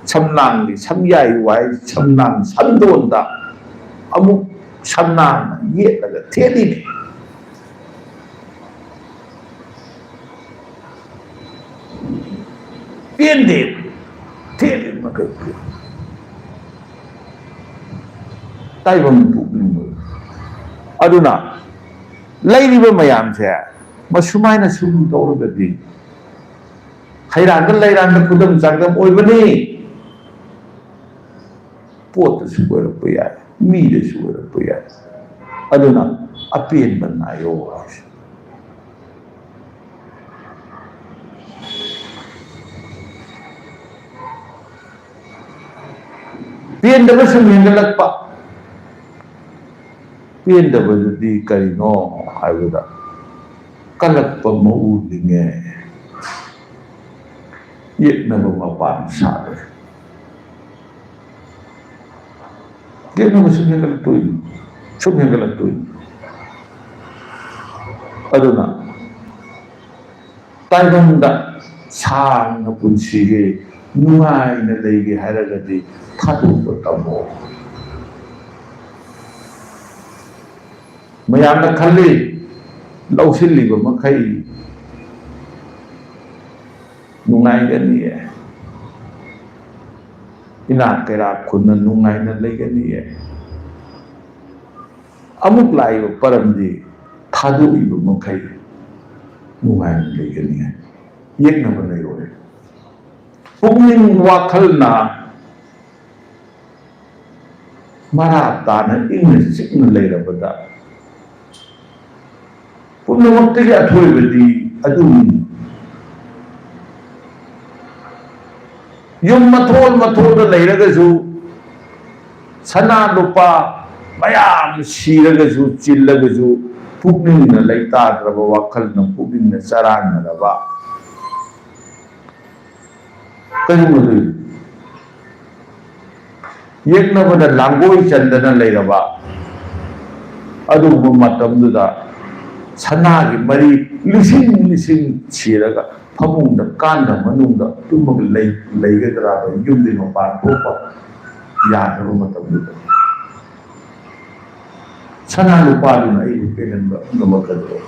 samlang ni samyai wai samlang sandon da amuk samlang ye daga theningi piende tere makai taibang puking aduna lairiba mayam se masumai na sum tawragadi hairang lairang da kudam jangdam oibani pot su oirappa yai mi de su oirappa yai aduna apien banayo piendaba sum hengalakpa piendaba di karino haibada kalakpa maulinge yeknaba mapan sare yeknaba sum hengalaktuin aduna taibangda sangna punsige nungaina leige hairagadi thadu tamo mayamna khalli lausilli ba makai nungai gani ina kera khunna nungai na leigani amuk lai ba paramdi thadu ba makai nungai na leigani yekna ba nei ore pungning wakhalna marata na ingna sikna leirabada punna wakti ya thoi badi adum yum mathol da leiraga su sana lupa mayam siraga su chillaga su pungning na leita draba wakhal na pungning na sarang na raba kayumadu yekna bada langoi chandana leiraba adu matamduda sanagi mari lising chiraga phamungda kanda manungda tumag leigadra ba yumdi no pa thopa yadru matamduda sana lupa duna ai pelenba ngamakadro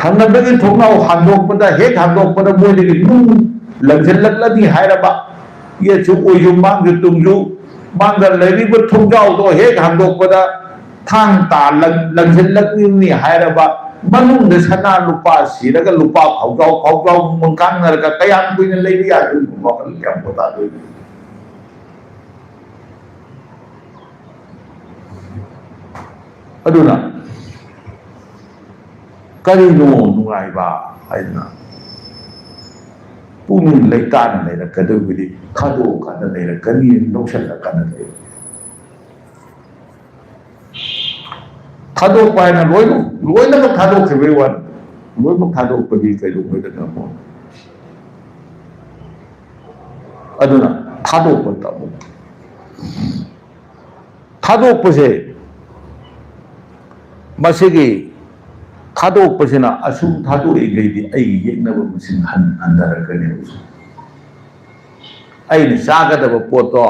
thangnabagi thoknau handokpada he handokpada moidagi nung langjelladlani hairaba ye chu oyu mang tung ju mangda leiriba thongjau do he handokpada thang ta langjelladni hairaba manung de sana lupa siraga lupa khaujau mungkang narga kayam kuina leiri adu mokal kyam bota do aduna karino nungai ba aina puning leita na leira kadubidi khado kana leira kani nokshan kana leira थादोꯛꯄ हायना लोइनमक थादोꯛखिबे one लोइनमक थादोक्पदि कैदोक्पदना अदुना थादोक्प तमु थादोक्पसे मसिगी थादोक्पसिना assume थादोइगैदि अई येक्नब मसिन हंदरकने अईन चागदब पोतो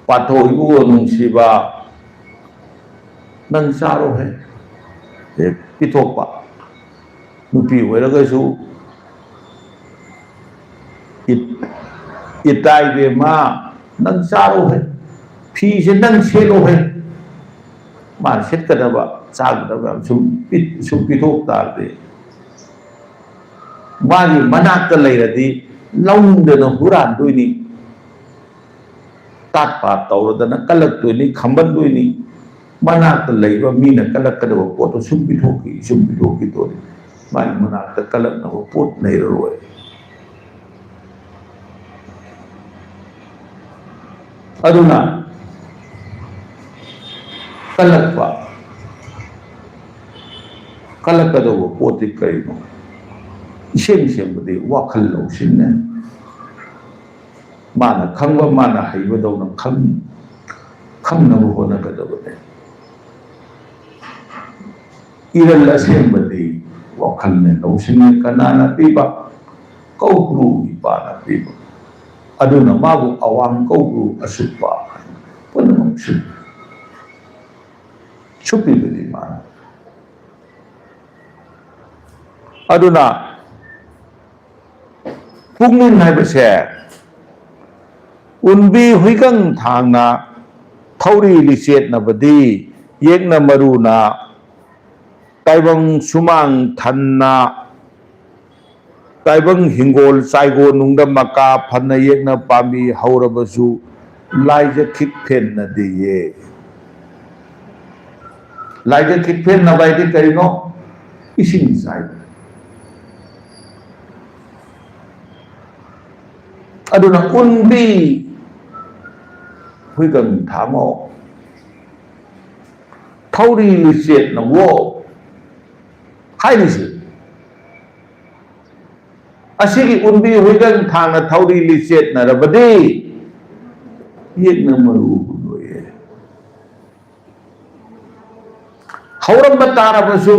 पाथोइबु नुंसिबा नंग चारो है पिथोक्पा नुपी ओइरगसु इताइबे मा नंग चारो है फी से नंग सेलो है मान सेटकदबा चागदबा सुम पिथोक तारदे मागी मनाक लैरदि लौंदना हुरानदोइनी तात पात तौरदना कलक्तोइनी खंबनदोइनी मनाक लैबा मीना कलक्कदबा पोतो सुम पिथोकी तोरी मागी मनाक कलक्नबा पोत नैररोय अदुना कलक्कदबा पोति करिनो इसें सेंबदे वाखल लौसिन्ने माना खंगबा माना हैबदौना खंगनबा होनगदबने इरल असेंबदे वाखलने लौसिन्ने कनाना पीबा कौब्रु इपाना पीबा अदुना माबु अवांग कौब्रु असुपा पुनमक सुपीबदे माना अदुना पुंगनिन हाइबसे उनबी हुइगंग थांगना थौरी लिसेटनबदी येकना मरुना ताइबंग सुमांग थन्ना ताइबंग हिंगोल चाइगो नुंगदा मका फन्ना येकना पामी हौरबसु लाइजे खिकफेन नदिये लाइजे खिकफेन नबाइदि करिनो इसिंग चाइ अदुना उनबी हुइगंग थामो थौरी लिसेट नवो हाइरिसे असिगी उनबी हुइगंग थांगना थौरी लिसेट नरबदी येकना मरु लोये हौरंब तारबसु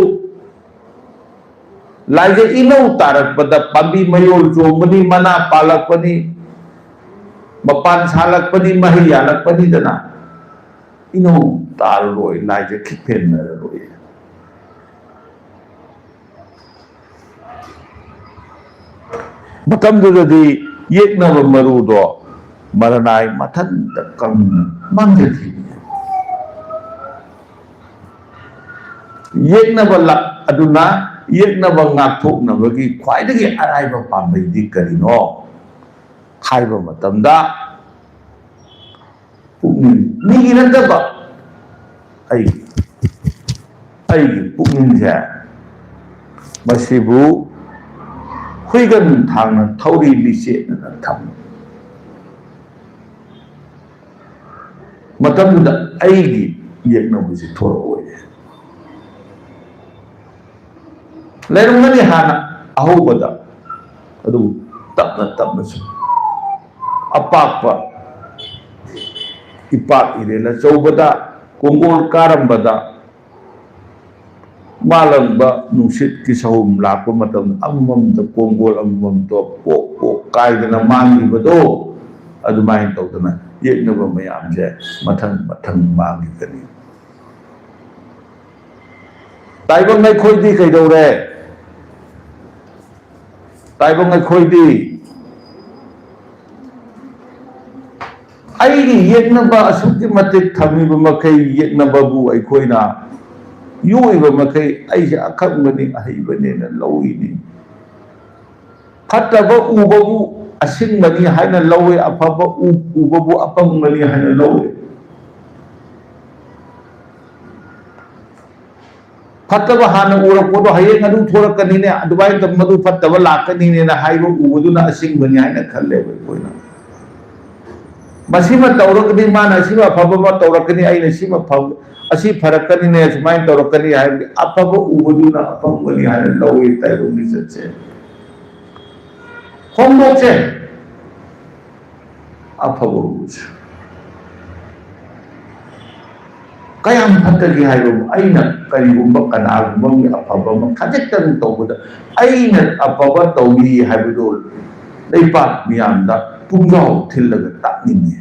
लाइजे इनौ तारकपदा पांबी मयोल चोंबनी मना पालकपनी मपान सालकपनी मही यालकपनी दना इनौ तार लोय लाइजे खिफेन नरलोय मतमदुदि येकनब मरुदो मरनाय मथन कम मांगथि येकनब अदुना येकनब गाथोकनबगी ख्वाइदगी अराइबा पामबैदि करिनो हाइबा मतमदा पुंगनिन मिगी नतबा आई पुंगनिनसे मसिबु हुइगन थांगना थौरी लिसेटना थम मतमदा आईगी येकनबुसि थोरओय लेरमगनी हाना अहोबदा अदु तपना अपाकपा इपाक इरेला चौबदा कोंगोल कारंबदा मालंबा नुसित की सहुम लाको मतम अमम द कोंगोल अमम तो पो कायदना मांगिबदो अदुमाइन तौदना येकनबा मयामजे मथंग मांगिगनी ताइबंग नै खोइदी कैदौरे ताइबंग नै खोइदी आईगी येकनबा असुकी मतिक थमीबा मखै येकनबाबु अइखोइना युइबा मखै आइसे अखंगनी अहैबनेना लौइनी फत्तबा उबबु असिंगनी हाइना लौए अफबा उबबु अपंगनी हाइना लौए फत्तबा हाना उरपोदो हयेंग अदु थोरकनीने अदुबाइ तब मदु फत्तबा लाकनीने ना हाइबो उबदुना असिंगनी हाइना खल्ले कोइना मसीमा तौरकनी माना सिमा फबमा तौरकनी आइना सिमा फब असी फरकनी ने सुमाइन तौरकनी है अफब उबदुना अफबनी है लवे ताइरोनी सचे होमदोचे अफब उबुच कयाम फतगी हाइरो आइना करिगुम्बा कनागुम्बा मी अफब म खजतन तौबदा आइना अफब तौबी हाइबदो लेपात मियामदा पुंजाव थिल्लगा ताकनिने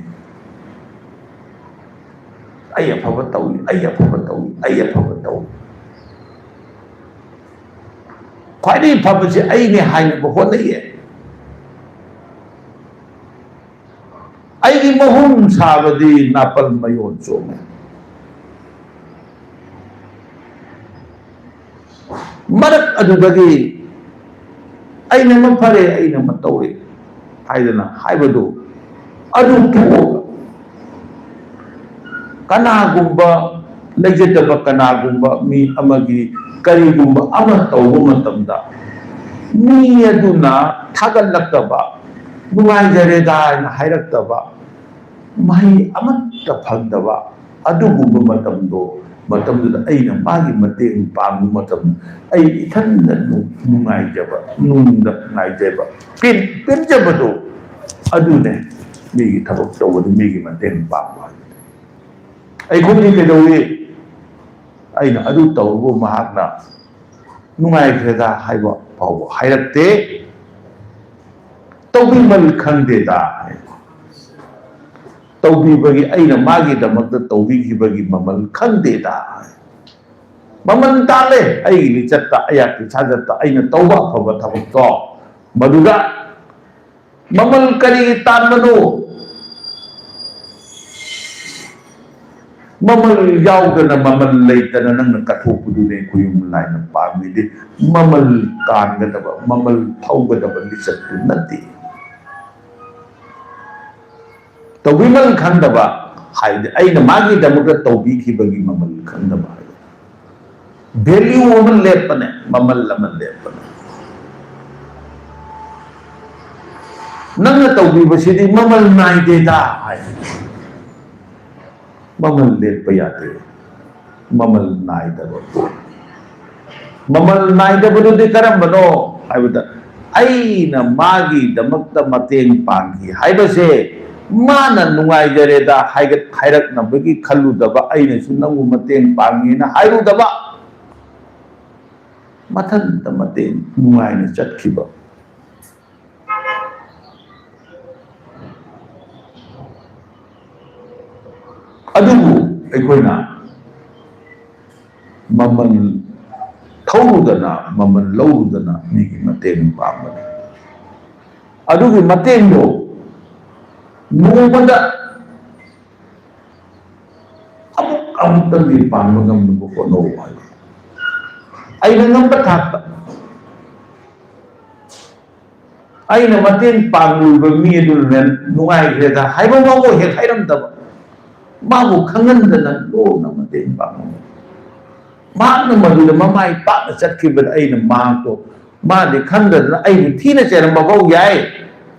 आई अफब तौई आई अफब तौई आई अफब तौई ख्वाइदगी फबसे आइने हाइनबो होनैये आइगी महुम साबदी नापल मयोन चोमे मरक अदुदगी आइने म फरे आइने म तौरे हाइदना हाइबदो अदु थोग कनागुम्बा लेजतब कनागुम्बा मी अमगी करिगुम्बा अमा तौबो मतमदा मी अदुना थागलक्तबा नुगाइजरेदा ना हाइरक्तबा मही अमत्त फंगदबा अदुगुम्बा मतमदो मतमदुदा अइना मागी मतेंग पांगु मतम अइ इथन्द नुगाइजबा नुंदा नाइजबा पिनजबदो अदुने मीगी थबक तौबदो मीगी मतेंग पांगु आई खुदी कदौई अइना अदु तौबो महाकना नुगाइखरेदा हाइबा फावबो हाइरक्ते तौबीमल खंगदेदा तौबीबगी अइना मागी दमक तौबीखिबगी ममल खंगदेदा ममन ताले अइगी लिचत्ता अयाकी साजत्ता अइना तौबा फबा थबक्तो मदुगा ममल करी तानबनो ममल याउदना ममल लेतना नंग कथोपुदुने कुयुम लाइना पामिदे ममल तानगदबा ममल थौगदबा लिचत्तु नति तौबीमल खंदबा हाइदे अइना मागी दमक तौबीखिबगी ममल खंदबा वैल्यू अमन लेपने ममल अमन लेपने नंग तौबीबसिदि ममल नाइदेदा हाइ ममल लेप यादे ममल नाइदबो ममल नाइदबदुदि करमबनो हाइबदा अइना मागी दमक मतेंग पांगी हाइबसे माना नुगाइजरेदा हाइरक्नबगी खल्लुदबा अइनसु नंगु मतेंग पांगेना हाइरुदबा मथंत मतेंग नुगाइना चटखिबा अदुबु अखोइना ममन थौरुदना ममन लौरुदना मीगी मतेंग पांगबने अदुगी मतेंगदो नोमदा अमुक अमुक्तंगी पांगबगमबो होनो हाइ अइना ngamba thakta अइना मतेंग पांगलुबा मी अदुना नुगाइग्रेदा हाइबा मावो हे हाइरमदबा माबो खंगनदना लोना मतेंग पांगो मागना मदुदा ममाई पाकना चटखिबदा अइना मागतो मादे खंगदना अइबु थीना चेरमबाव याय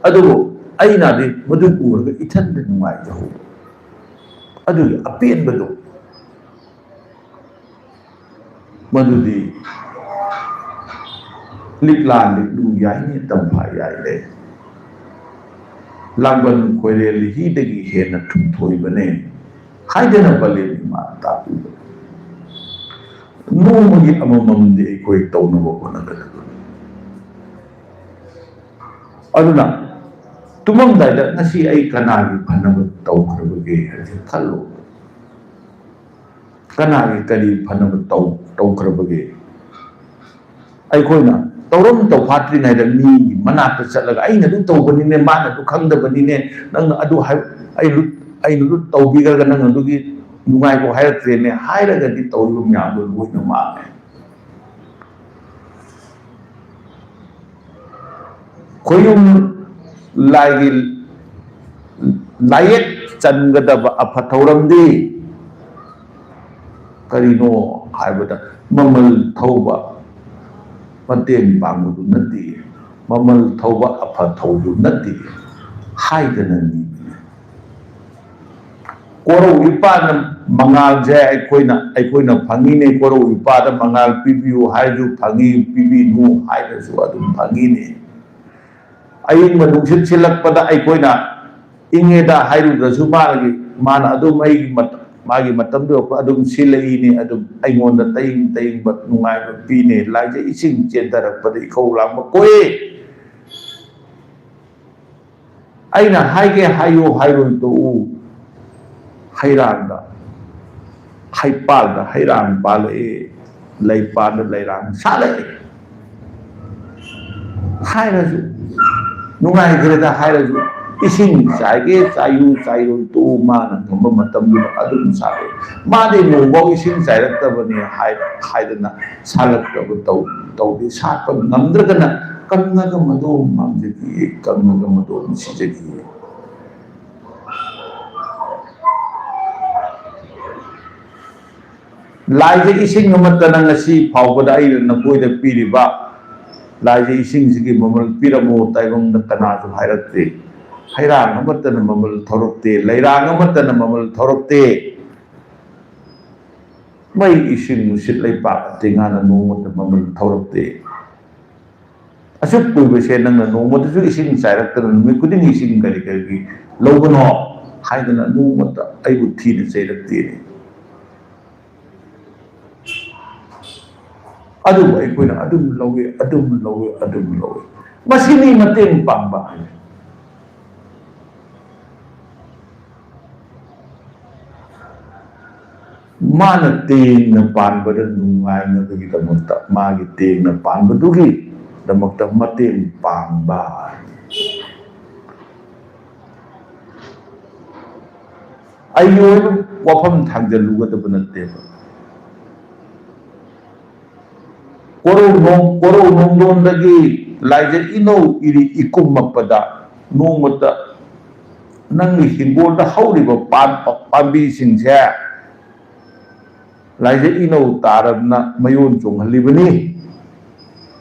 अदुबो अइना दे मदु उरगा इथंद नुगाइजहौ अदुगी अपेनबदो मदुदी लिकलान लिकलु याइने तंफा याइले लांबन खोइरेल हिदगी हेना थुमथोइबने हाइदना बले मा तापु नोमगी अमममदे कोइ तौनबो होनगद अदुना तुममदाइदा ngasi ai kanagi phanaba taukhrebage hadi khallo kanagi kali phanaba taukhrebage ai koina tauram taufatri nai da mi manata chatlaga aina du tawbani ne mana du khangdabani ne nang adu ai lu tawbiga ga nang adu gi nungai ko hairatre ne hairaga di tawlu myam du boina ma koyum लाइगी लायक चंगदब अफथौरमदी करिनो हाइबदा ममल थौबा मतेंग पांगदु नति ममल थौबा अफथौदु नति हाइदननी कोरौ इपान मंगाल जे अखोइना फंगीने कोरौ इपाद मंगाल पीबियु हाइजु fungi पीबिनु हाइजु अदुम फंगीने अयिंग मनुसित सिलकपदा अखोइना इंगेदा हाइरुदसु माना अदुम मागी मतमदो अदुम सिलईने अदुम अइंगोंदा तइंग बत नुंगाय पीने लाइजे इसिंग चेंदरकपदा इखौ लांबा कोए अइना हाइगे हाइयो हाइरोन तो उ हैरांगा हैपालदा हैरांग पाले लैपाल लैरांग साले हाइरजु नुंगाइग्रेदा हाइरजु इसिंग साइगे सायु साइरो तो माना गंबा मतमदु अदुम साले मादे नोबो इसिंग साइरक्तबने हाइदना सालक्तब तौदे साप नमद्रगना कंगगा मदो मांजगी कंगगा मदो सिजगी लाइजे इसिंग नमतना ngasi फावबदा ai नकोइदा पीरिबा लाइजे इसिंग सिगी ममल पीरमो ताइबंग तनाजु हाइरते हैरांग अमतना ममल थोरक्ते लैरांग अमतना ममल थोरक्ते मै इसिंग मुसित लैपा तेंगाना नोमत ममल थोरक्ते असुक कुइबसे नंगना नोमतसु इसिंग साइरक्तना नुमि कुदिंग इसिंग करि करि लौबनो हाइदना नोमत आइबु थीने चैरक्ते अदुम अखोइना अदुम लौवे मसिनी मतेंग पांबा माना तेंगना पानबदा नुंगाइनबगी दमक्ता मागी तेंगना पानबदुगी दमक्ता मतेंग पांबा अयो वफम थांजलुगदब नत्तेबा कोरो नोंदोंदगी लाइजे इनो इरी इकुमपदा नोंमता नंगी हिंगोलदा हौरिबा पांबी सिंगसे लाइजे इनो तारबना मयोन चोंहलिबनी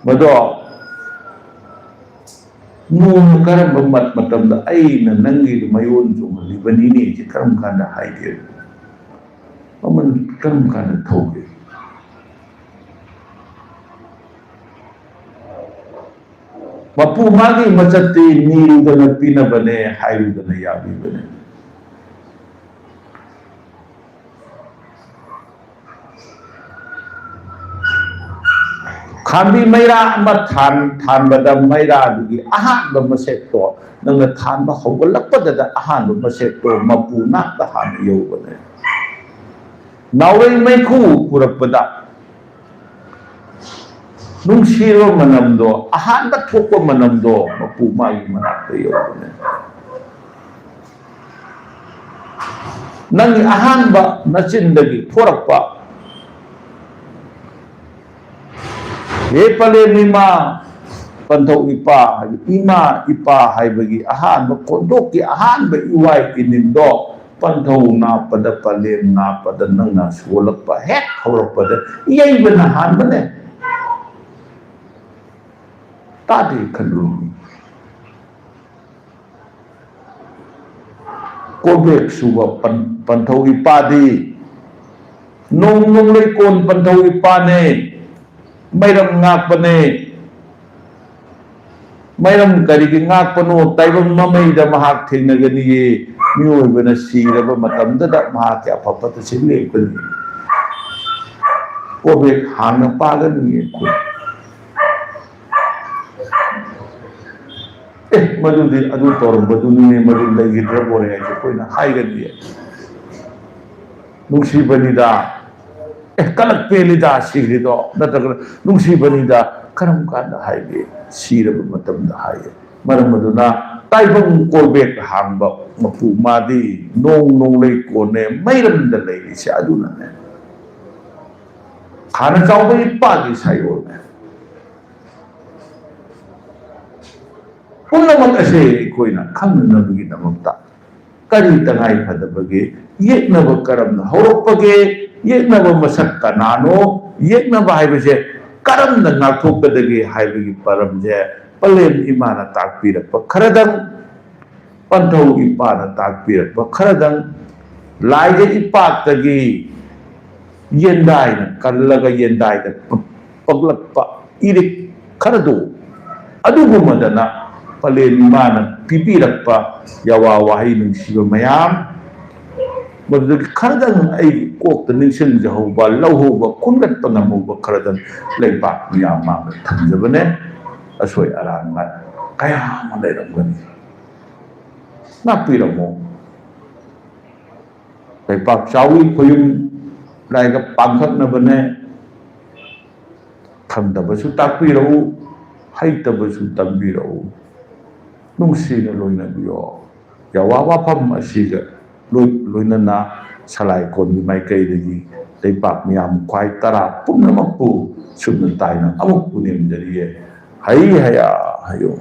मदो नोंम करम मतमदा अइना नंगी मयोन चोंहलिबनी ने जे करम कांदा हाइगे अमन करम कांदा थौगे मपू मागी मचत्ती नीरुदन पीनबने हाइरुदन याबीबने खांबी मैरा अमा थानबदा मैरा दुगी अहानबा मसेक्तो नंगना थानबा हौगलक्पददा अहानबा मसेक्तो मपू नाक्ता हान यौबने नावै मैखु पुरक्पदा नुंसीरो मनमदो अहानबा थोकपा मनमदो मपू मागी मनाक्ता यौबने नंगी अहानबा नचिंदगी थोरक्पा हे पले मीमा पंथौ इपा इमा इपा हाइबगी अहानबा कोंदोकी अहानबा इवाई इनिंदो पंथौ नापद पले नापद नंगना सोलक्पा हेक हौरक्पद यैबना हानबने तादे खलुनी कोबेक सुबा पंथौ इपादी नोंग ले कोन पंथौ इपाने मैरम ngakpane मैरम करिगी ngakpano ताइबंग ममैदा महाक थेंगनगनिये मियोइबना सीरबा मतमददा महाक अफफत सिलेकनी कोबेक हांग पागनिये को मदुदी अदु तोरबदुनी मदु लैगिद्र बोरे आइसे कोइना हाइगनिये नुंसीबनिदा कलक पेलिदा सिरिदो नतगन नुंसीबनिदा करम कांदा हाइगे सीरब मतमदा हाइगे मरमदुना ताइबंग कोबेक हांबा मपू मादी नोंग लै कोने मैरमदा लैरिसे अदुनाने खाना चाउबई पागी सायोने पुनमक असे कोइना खंगनबगी नमक्ता करी तंगाई फदबगे येकनब करम हौरपगे येकनब मसक कनानो येकनब हाइबसे करम नाथोकदगे हाइबगी परमजे पलेम इमाना ताकपीरप खरदंग पंथौ इपाना ताकपीरप खरदंग लाई के इपाक तगी येंदाई न कल्लगा येंदाई द पगलप्पा इरिक खरदो अदुगुमदना पलेन मान पिपिरप्पा यावा वाही नुसिबा मयाम मदुग खरदन आई कोक निंसिन जहोबा लौहोबा कुनगत पंगमुबा खरदन लेपाक मयाम मा थंजबने असोय अरान मा कया मा लेरमगनी ना पिरमो लेपाक चावी खोयुम लाइक पांखकनबने खंदबसु ताकपिरऊ हाइतबसु तंबिरऊ नुंसिना लोइनबियो यावा वाफम असिगा लोइनना सलाइ कोन माइकैदगी लेपाक मियाम ख्वाइ तरा पुनमकु सुन ताइना अमुक पुनेम जरिए हई हया हयो